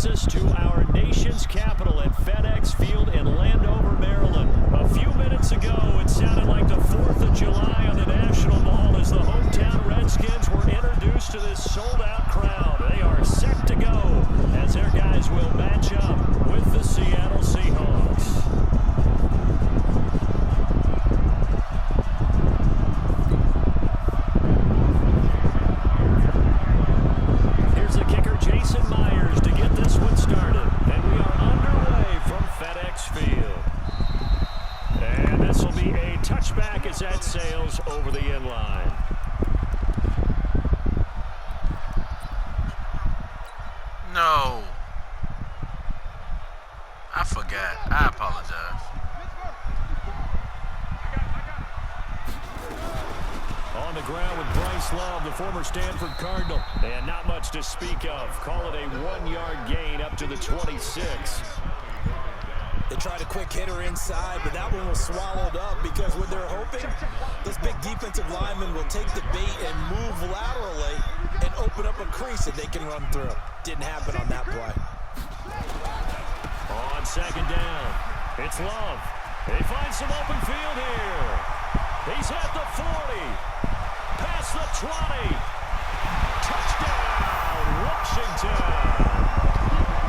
brings us to our nation's capital at FedEx Field in Landover, Maryland. A few minutes ago, it sounded like the 4th of July on the National Mall as the hometown Redskins were introduced to this sold-out crowd. They are set to go as their guys will match up with the Seattle Seahawks. Touchback as that sails over the end line. No. I forgot. I apologize. On the ground with Bryce Love, the former Stanford Cardinal. And not much to speak of. Call it a 1-yard gain up to the 26. They tried a quick hitter inside, but that one was swallowed up because what they're hoping, this big defensive lineman will take the bait and move laterally and open up a crease that they can run through. Didn't happen on that play. On second down, it's Love. He finds some open field here. He's at the 40, past the 20. Touchdown, Washington.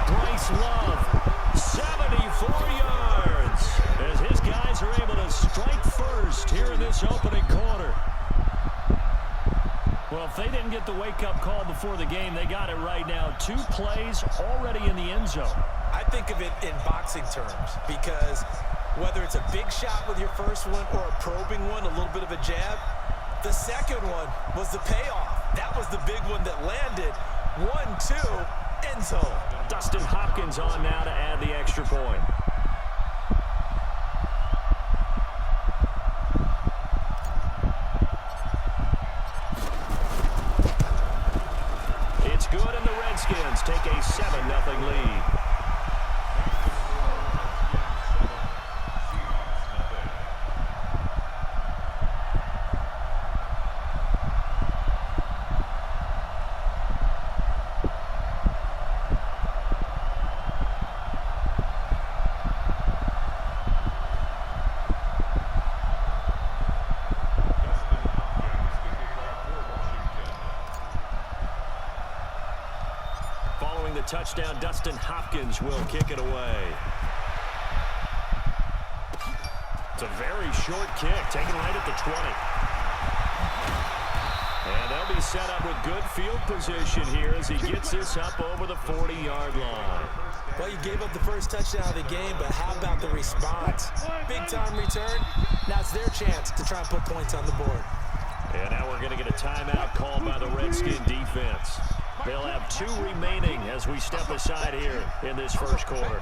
Bryce Love. 74 yards as his guys are able to strike first here in this opening quarter. Well, if they didn't get the wake-up call before the game, they got it right now. 2 plays already in the end zone. I think of it in boxing terms because whether it's a big shot with your first one or a probing one, a little bit of a jab, the second one was the payoff. That was the big one that landed. 1-2. End zone. Dustin Hopkins on now to add the extra point. It's good, and the Redskins take a 7-0 lead. Following the touchdown, Dustin Hopkins will kick it away. It's a very short kick, taken right at the 20. And they'll be set up with good field position here as he gets this up over the 40-yard line. Well, you gave up the first touchdown of the game, but how about the response? Big-time return. Now it's their chance to try and put points on the board. And now we're going to get a timeout called by the Redskin defense. They'll have 2 remaining as we step aside here in this first quarter.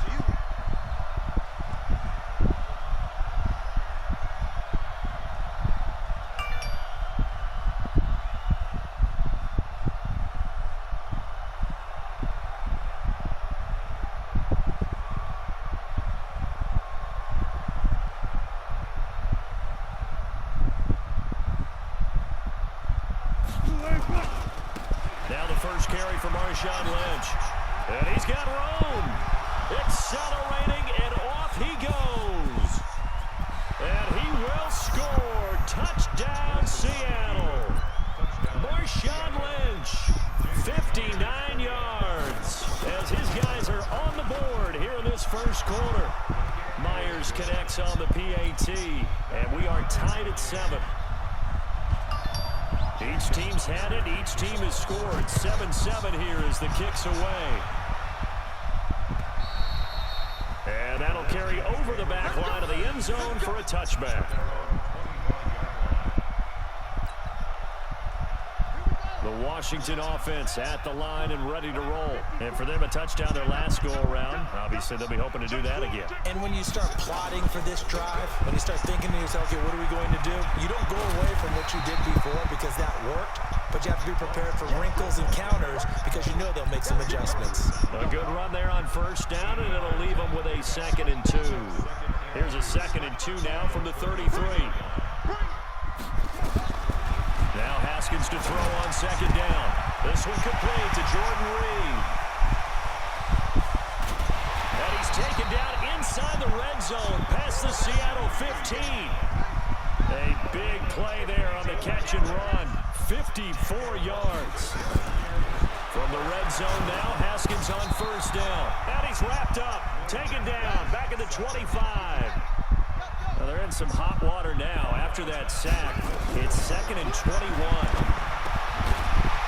Now the first carry for Marshawn Lynch. And he's got room. Accelerating, and off he goes. And he will score. Touchdown, Seattle. Marshawn Lynch, 59 yards. As his guys are on the board here in this first quarter. Myers connects on the PAT. And we are tied at 7. Each team's had it. Each team has scored. 7-7 here as the kick's away. And that'll carry over the back line of the end zone for a touchback. The Washington offense at the line and ready to roll. And for them, a touchdown their last go-around. Obviously, they'll be hoping to do that again. And when you start plotting for this drive, when you start thinking to yourself, okay, what are we going to do? You don't go away from what you did before because that worked, but you have to be prepared for wrinkles and counters because you know they'll make some adjustments. A good run there on first down, and it'll leave them with a 2nd and 2. Here's a 2nd and 2 now from the 33. Now Haskins to throw on 2nd down. This one complete to Jordan Reed. inside the red zone, past the Seattle 15. A big play there on the catch and run. 54 yards. From the red zone now, Haskins on first down. And he's wrapped up, taken down, back at the 25. Well, they're in some hot water now after that sack. It's 2nd and 21.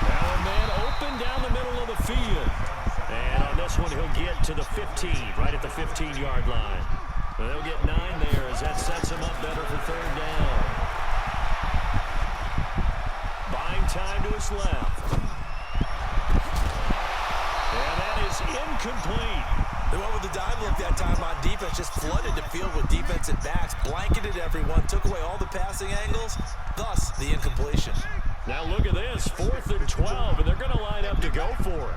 Now a man open down the middle of the field. And on this one, he'll get to the 15, right at the 15-yard line. Well, they'll get 9 there as that sets him up better for 3rd down. Buying time to his left. And that is incomplete. They went with the dime look that time on defense, just flooded the field with defensive backs, blanketed everyone, took away all the passing angles, thus the incompletion. Now look at this, 4th and 12, and they're going to line up to go for it.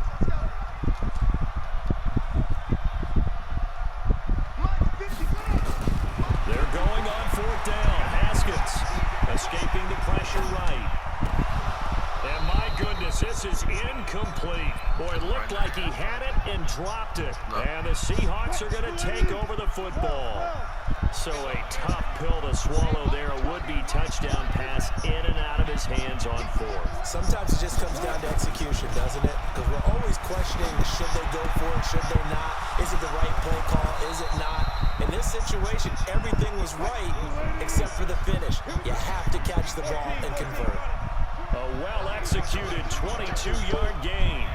They're going on 4th down. Haskins escaping the pressure right. And my goodness, this is incomplete. Boy, it looked like he had it and dropped it. And the Seahawks are going to take over the football. So a tough pill to swallow there. A would-be touchdown pass in and out of his hands on 4th. Sometimes it just comes down to execution, doesn't it? Because we're always questioning, should they go for it, should they not? Is it the right play call, is it not? In this situation, everything was right except for the finish. You have to catch the ball and convert. A well-executed 22-yard gain.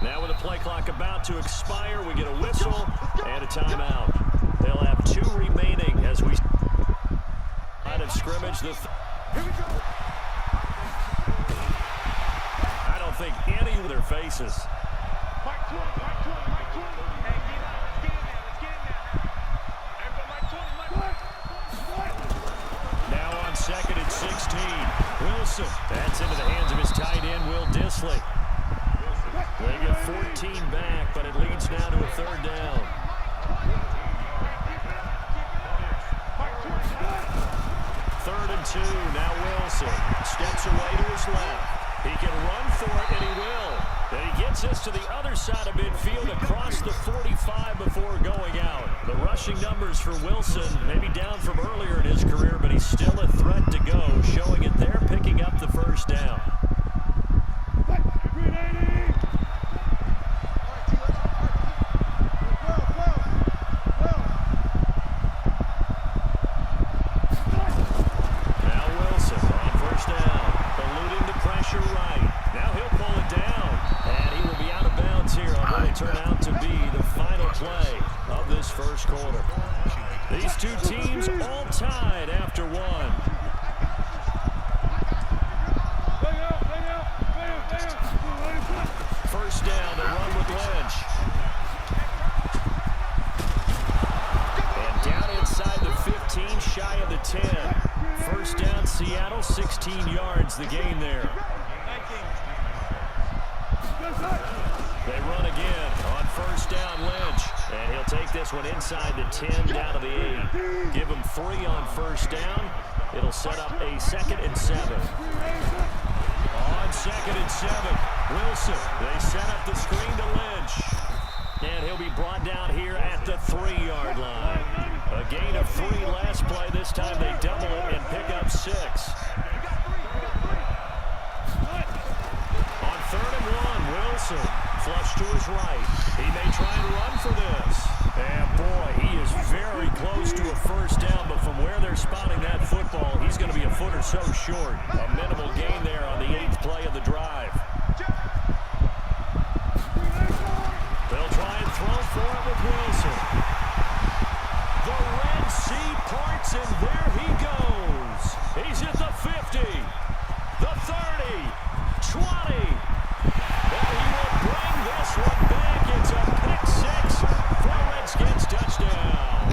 Now with the play clock about to expire, we get a whistle and a timeout. They'll have 2 remaining as we line of scrimmage. Here we go. I don't think any of their faces. Now on 2nd and 16. Wilson. That's into the hands of his tight end, Will Dissly. They get 14 back, but it leads now to a 3rd down. 3rd and 2. Now Wilson steps away to his left. He can run for it, and he will. And he gets us to the other side of midfield across the 45 before going out. The rushing numbers for Wilson maybe down from earlier in his career, but he's still a threat to go, showing it there, picking up the 1st down. Turn out to be the final play of this first quarter. These two teams all tied after 1. First down, they run with Lynch. And down inside the 15, shy of the 10. First down, Seattle, 16 yards, the gain there. They run again on first down, Lynch. And he'll take this one inside the 10, down to the 8. Give him 3 on first down. It'll set up a 2nd and 7. On 2nd and 7, Wilson. They set up the screen to Lynch. And he'll be brought down here at the 3-yard line. A gain of 3 last play. This time they double it and pick up 6. On 3rd and 1, Wilson. Flush to his right. He may try and run for this. And boy, he is very close to a first down, but from where they're spotting that football, he's going to be a foot or so short. A minimal gain there on the 8th play of the drive. They'll try and throw for it with Wilson. The Red Sea parts, and there he goes. He's at the 50, the 30, 20. He will bring this one back. It's a pick 6 for a Redskins touchdown.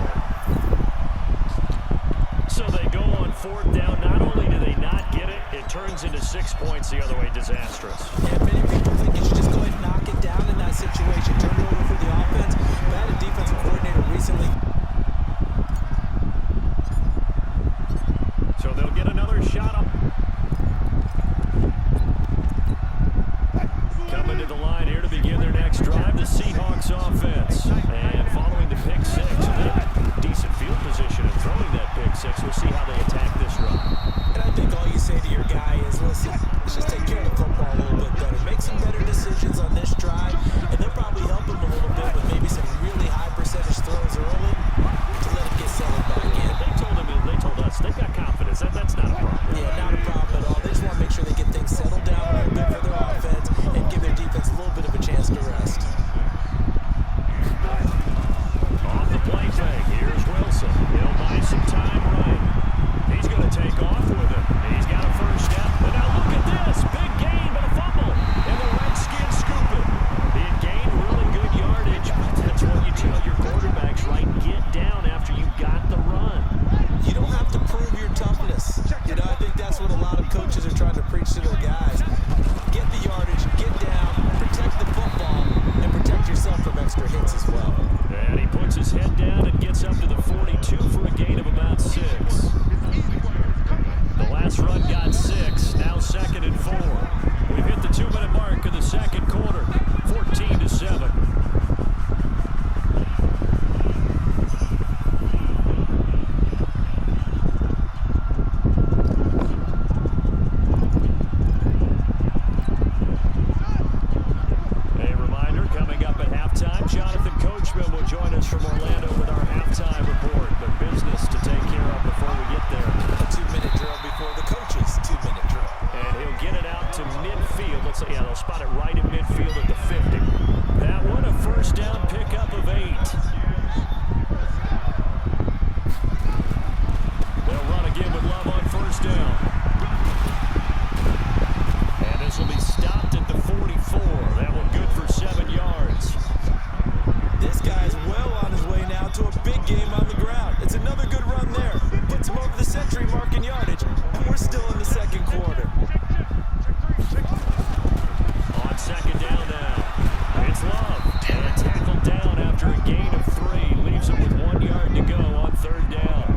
So they go on 4th down. Not only do they not get it, it turns into 6 points the other way. Disastrous. Yeah, many people think you should just go ahead and knock it down in that situation. Turn it over for the offense. I had a defensive coordinator recently head down and gets up to the 42 for a gain of about 6. The last run got 6. Now 2nd and 4. We've hit the 2-minute mark of the second quarter. 14-7. Join us from Orlando with our halftime report. Their business to take care of before we get there. A 2-minute drill before the coach's 2-minute drill. And he'll get it out to midfield. Looks like, yeah, they'll spot it right in midfield at the 50. That one, a first down pickup of 8. They'll run again with Love on first down. And this will be stopped at the 44. That one good for 7 yards. This guy's well on his way now to a big game on the ground. It's another good run there. Puts him over the century mark in yardage, and we're still in the second quarter. On second down now, it's Love. And a tackle down after a gain of 3. Leaves him with 1 yard to go on third down.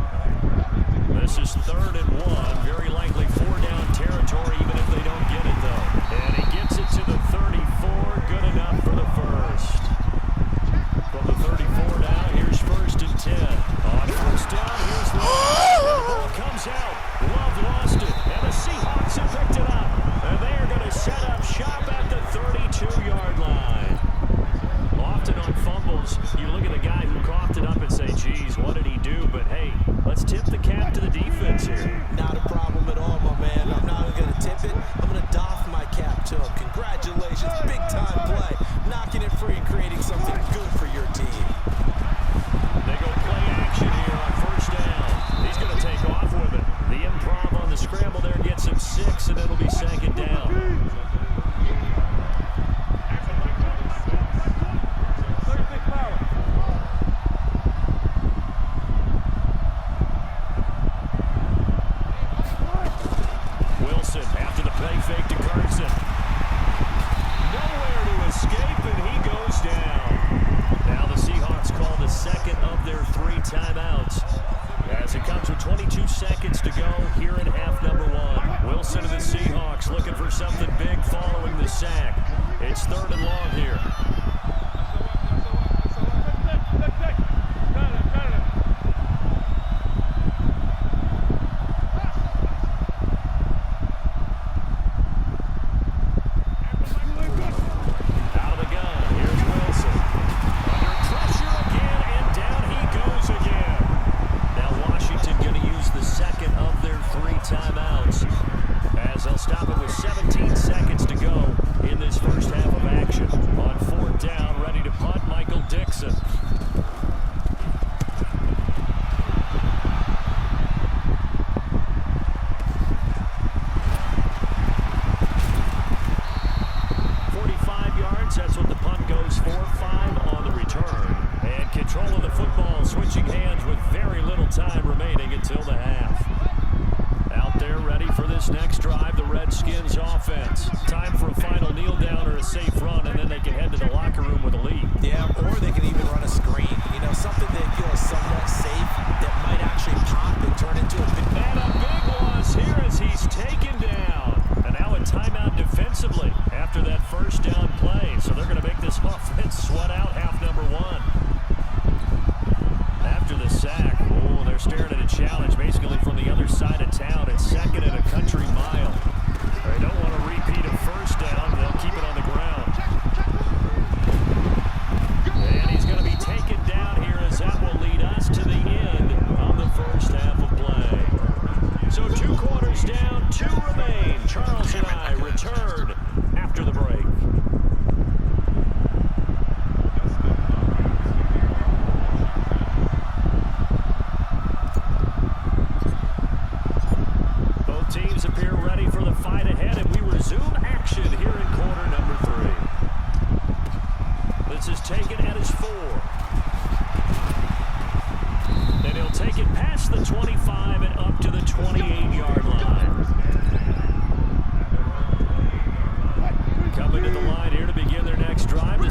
This is 3rd and 1. Very likely 4-down territory, even if they don't get it, though. And he gets it to the 34. Good enough for the first. From the 34 now, here's 1st and 10. On first down, here's Love. And the ball comes out. Love lost it. And the Seahawks have picked it up. And they are going to set up shop at the 32-yard line. Often on fumbles, you look at the guy who coughed it up and say, geez, what did he do? But hey, let's tip the cap to the defense here. Not a problem at all, my man. I'm not going to tip it. I'm going to doff my cap to him. Congratulations. Big-time play. Knocking it free and creating something good for your team. They go play action here on first down. He's going to take off with it. The improv on the scramble there gets him 6, and it'll be 2nd down. Wilson after the play fake to Carson. Nowhere to escape, and he goes down. Now the Seahawks call the 2nd of their 3 timeouts. As it comes with 22 seconds to go here in half number 1. Wilson and the Seahawks looking for something big following the sack. It's 3rd and long here.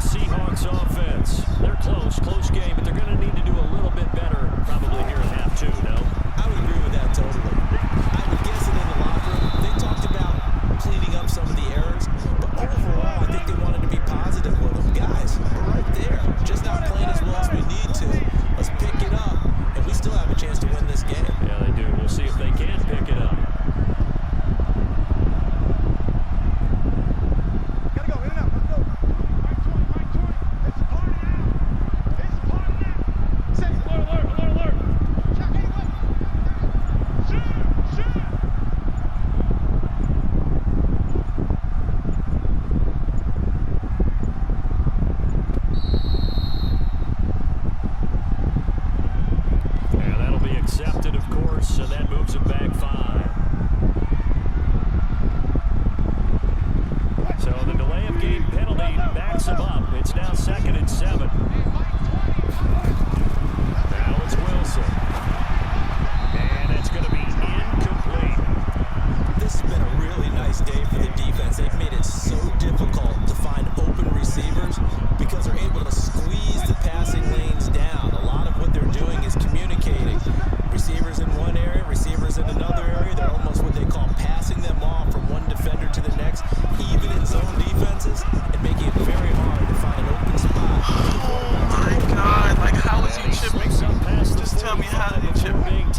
Seahawks offense. They're close game, but they're going to need to do a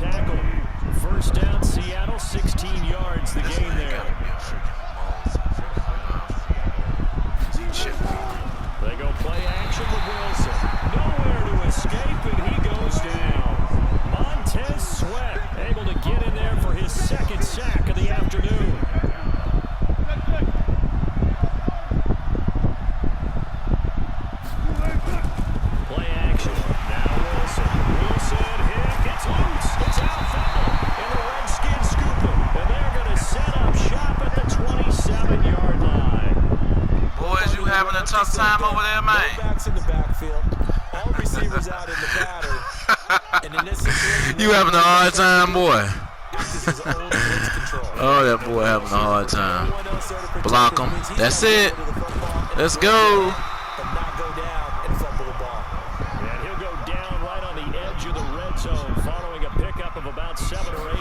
tackle. First down, Seattle, 16 yards the game there. They go play action with Wilson. Nowhere to escape, and he goes down. Montez Sweat able to get in there for his second sack of the afternoon. Play action. Now Wilson. Wilson hit. Gets loose. It's out foul. And the Redskins scoop it. And they're going to set up shop at the 27-yard line. Boys, you having a tough time over there, man? Backs in the backfield. All receivers out in the pattern. And in this situation, You having a hard time, boy? Oh, that boy having a hard time. Block him. That's it. Let's go. But not go down and fumble the ball. And he'll go down right on the edge of the red zone following a pickup of about 7 or 8.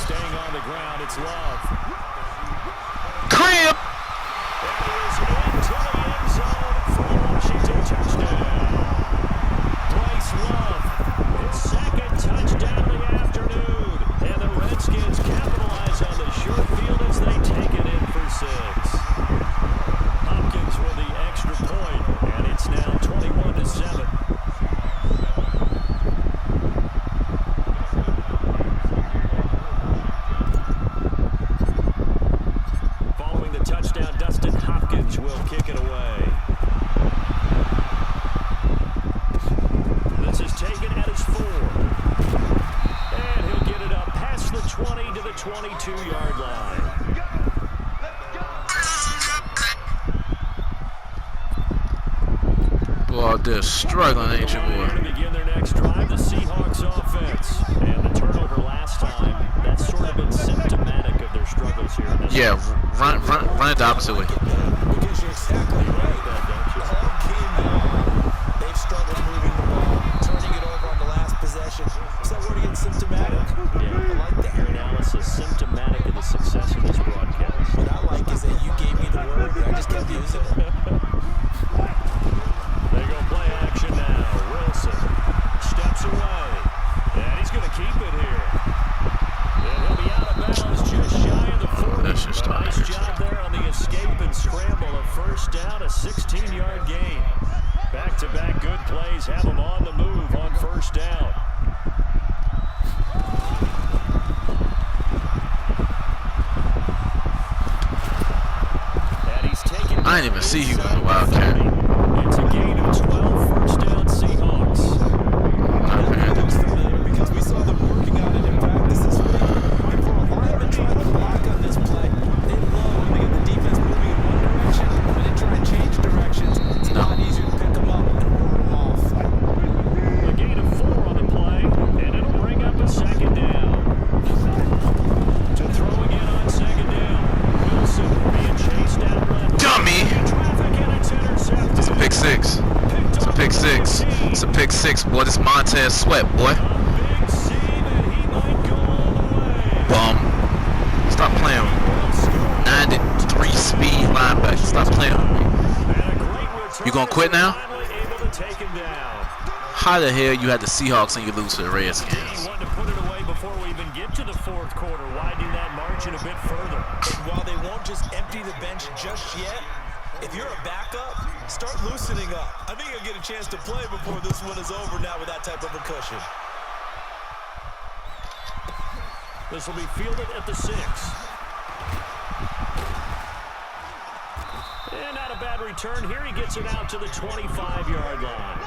Staying on the ground, it's Love. Crib. And he is into the end zone for a Washington touchdown. Bryce Love, his second touchdown of the afternoon. And the Redskins capitalize on the short field as they take it in for 6. Hopkins with the extra point, and it's now 21-7. Following the touchdown, Dustin Hopkins will kick it away. This is taken at his 4. And he'll get it up past the 20 to the 22-yard line. Boy, they're struggling, ain't you, boy? To begin their next drive, the Seahawks offense. And the turnover last time, that's sort of been symptomatic of their struggles here. Yeah, run it the opposite way. Because you're exactly right. All game long, they've struggled moving the ball, turning it over on the last possession. Is that word again, symptomatic? Yeah, I like that. your analysis, symptomatic of the success of this broadcast. What I like is that you gave me the word, and I just kept using it. They go play action now. Wilson steps away, and he's going to keep it here. And he'll be out of bounds just shy of the 40. That's just A nice job there on the escape and scramble. A first down, a 16-yard gain. Back-to-back good plays have him on the move on first down. And he's taken. I didn't even see you on the Wildcat. It's a gain of 12, first down Seahawks. Looks familiar because we saw them working on it in practice this week. And for a lineman trying to block on this play, they love when they get the defense moving in one direction. When they try and change directions, it's a lot easier to pick them up and ward them off. A gain of 4 on the play, and it'll bring up a second down. To throw again on second down. Wilson being chased out left. Dummy. Traffic, and it's intercepted. It's a pick 6. It's a pick 6. It's a pick 6, boy. This Montez Sweat, boy. A big seam, and he might go all the way. Bum. Stop playing with me. 93 speed linebacker. Stop playing with me. And a great return. You gonna quit now? Finally able to take him down. How the hell you had the Seahawks and you lose to the He Redskins? wanted to put it away before we even get to the fourth quarter, widening that margin a bit further. And while they won't just empty the bench just yet, if you're a backup, start loosening up. I think you'll get a chance to play before this one is over now with that type of a cushion. This will be fielded at the 6. And not a bad return here. He gets it out to the 25-yard line.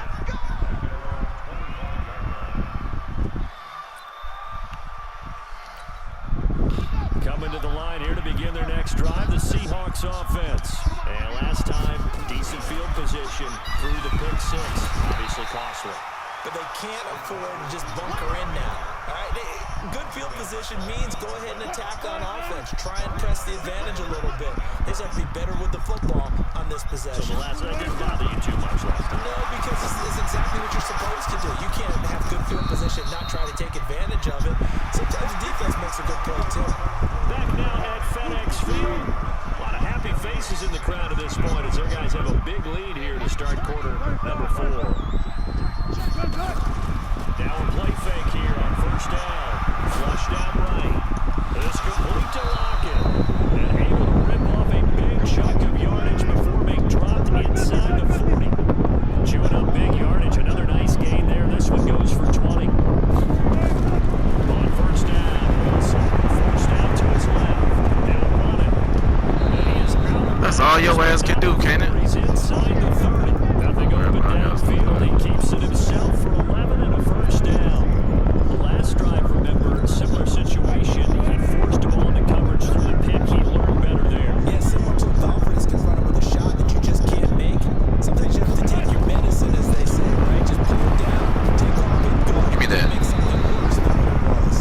Coming to the line here to begin their next drive, the Seahawks offense. And last time, decent field position through the pick 6. Obviously costly. But they can't afford to just bunker in now. All right, good field position means go ahead and attack on offense. Try and press the advantage a little bit. They just have to be better with the football on this possession. So the last one didn't bother you too much last time. No, because it's exactly what you're supposed to do. You can't have good field position, not try to take advantage of it. Sometimes the defense makes a good play, too. Back now at FedEx Field. A lot of happy faces in the crowd at this point as their guys have a big lead here to start quarter number 4. Now a play fake here on too, can't it? He's inside the 30. Nothing open downfield. He keeps it himself for 11 and a first down. The last drive, remember, similar situation. He forced a ball into coverage through the pick. He learned better there. Yeah, similar to Valverde confronted with a shot that you just can't make. Sometimes you have to take your medicine, as they say, right? Just pull it down, take off and go. Give me that. Make something worse than what it was.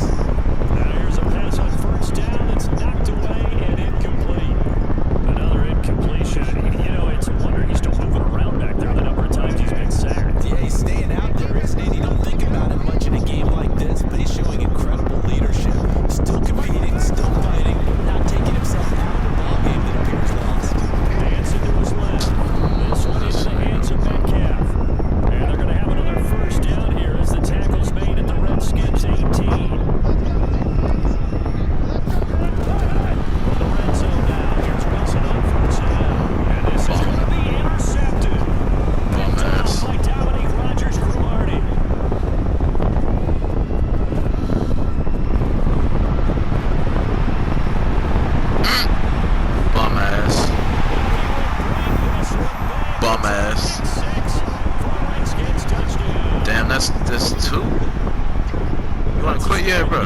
Now here's a pass on first down. It's knocked away and incomplete. Another incompletion. You know, it's a wonder he's still moving around back there the number of times he's been sacked. Yeah, he's staying out there, isn't he? You don't think about it much in a game like this, but he's showing incredible leadership. Still competing, still fighting, not taking himself out of a ball game that appears lost. Hanson to his left. This one into the hands of Metcalf. And they're going to have another first down here as the tackle's made at the Redskins 18. From the red zone now, here's Wilson on first down. And this is going to be intercepted. Picked off by Dominique Rodgers-Cromartie. Bum ass. Bum ass. Damn, that's two. You wanna quit yet, bro?